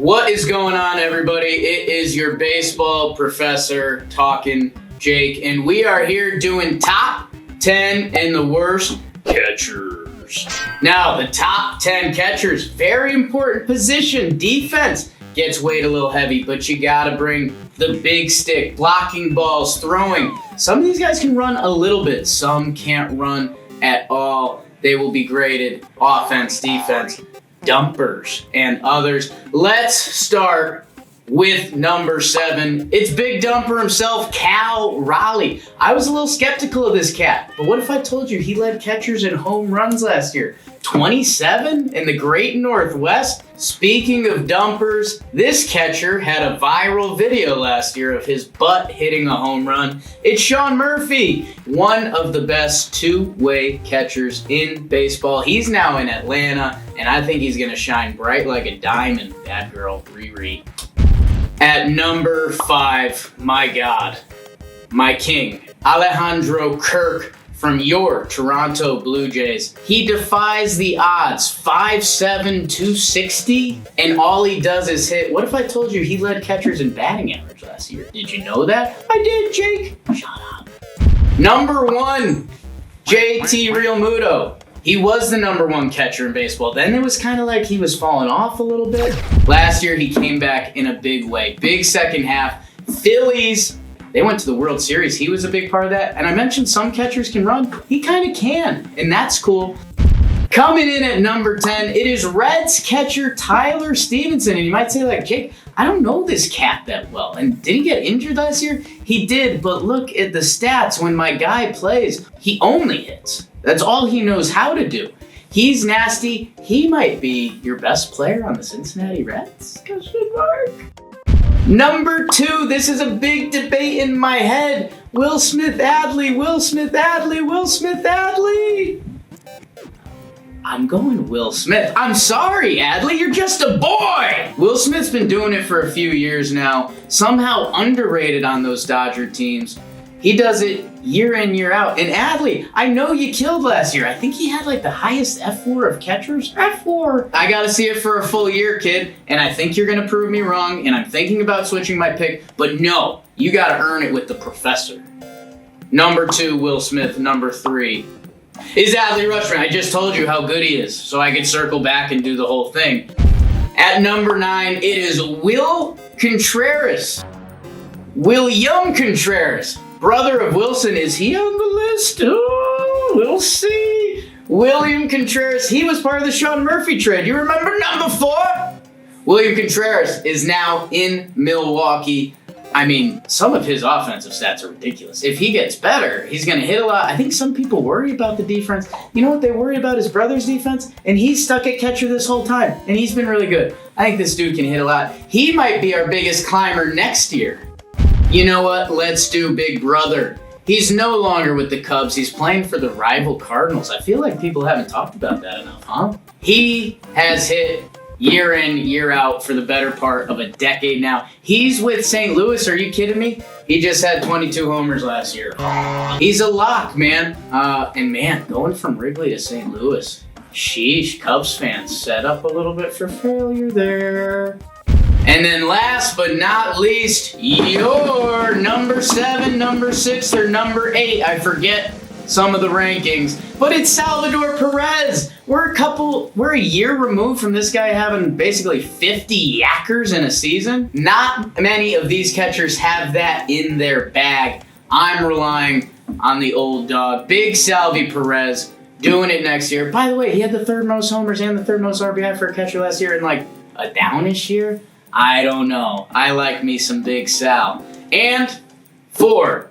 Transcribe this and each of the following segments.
What is going on, everybody? It is your baseball professor talking, Jake, and we are here doing top 10 and the worst catchers. Now, the top 10 catchers, very important position. Defense gets weighed a little heavy, but you gotta bring the big stick, blocking balls, throwing. Some of these guys can run a little bit. Some can't run at all. They will be graded offense, defense, dumpers, and others. Let's start with number 7. It's Big Dumper himself, Cal Raleigh. I was a little skeptical of this cat, but what if I told you he led catchers in home runs last year? 27 in the Great Northwest. Speaking of dumpers, this catcher had a viral video last year of his butt hitting a home run. It's Sean Murphy, one of the best two-way catchers in baseball. He's now in Atlanta, and I think he's going to shine bright like a diamond. Bad girl, Riri. At number 5, my God, my king, Alejandro Kirk from your Toronto Blue Jays. He defies the odds, 5'7", 260, and all he does is hit. What if I told you he led catchers in batting average last year? Did you know that? I did, Jake. Shut up. Number 1, JT Realmuto. He was the number 1 catcher in baseball. Then it was kind of like he was falling off a little bit. Last year, he came back in a big way. Big second half. Phillies, they went to the World Series. He was a big part of that. And I mentioned some catchers can run. He kind of can, and that's cool. Coming in at number 10, it is Reds catcher Tyler Stevenson. And you might say, like, Jake, I don't know this cat that well. And did he get injured last year? He did, but look at the stats. When my guy plays, he only hits. That's all he knows how to do. He's nasty. He might be your best player on the Cincinnati Reds. Number 2, this is a big debate in my head. Will Smith Adley, Will Smith Adley, Will Smith Adley. I'm going Will Smith. I'm sorry, Adley, you're just a boy. Will Smith's been doing it for a few years now. Somehow underrated on those Dodger teams. He does it year in, year out. And Adley, I know you killed last year. I think he had like the highest F4 of catchers. F4. I got to see it for a full year, kid. And I think you're going to prove me wrong. And I'm thinking about switching my pick. But no, you got to earn it with the professor. Number 2, Will Smith. Number 3 is Adley Rutschman. I just told you how good he is. So I could circle back and do the whole thing. At number 9, it is Will Contreras. William Contreras. Brother of Wilson, is he on the list? Oh, we'll see. William Contreras, he was part of the Sean Murphy trade. You remember number 4? William Contreras is now in Milwaukee. I mean, some of his offensive stats are ridiculous. If he gets better, he's going to hit a lot. I think some people worry about the defense. You know what they worry about? His brother's defense? And he's stuck at catcher this whole time. And he's been really good. I think this dude can hit a lot. He might be our biggest climber next year. You know what? Let's do Big Brother. He's no longer with the Cubs. He's playing for the rival Cardinals. I feel like people haven't talked about that enough, huh? He has hit year in, year out for the better part of a decade now. He's with St. Louis. Are you kidding me? He just had 22 homers last year. He's a lock, man. And man, going from Wrigley to St. Louis. Sheesh, Cubs fans set up a little bit for failure there. And then last but not least, your number 7, number 6, or number 8. I forget some of the rankings, but it's Salvador Perez. We're a year removed from this guy having basically 50 yackers in a season. Not many of these catchers have that in their bag. I'm relying on the old dog, Big Salvi Perez, doing it next year. By the way, he had the 3rd most homers and the 3rd most RBI for a catcher last year in like a downish year. I don't know. I like me some Big Sal. And for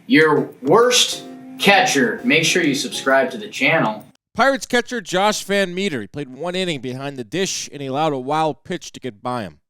your worst catcher, make sure you subscribe to the channel. Pirates catcher Josh Van Meter. He played 1 inning behind the dish, and he allowed a wild pitch to get by him.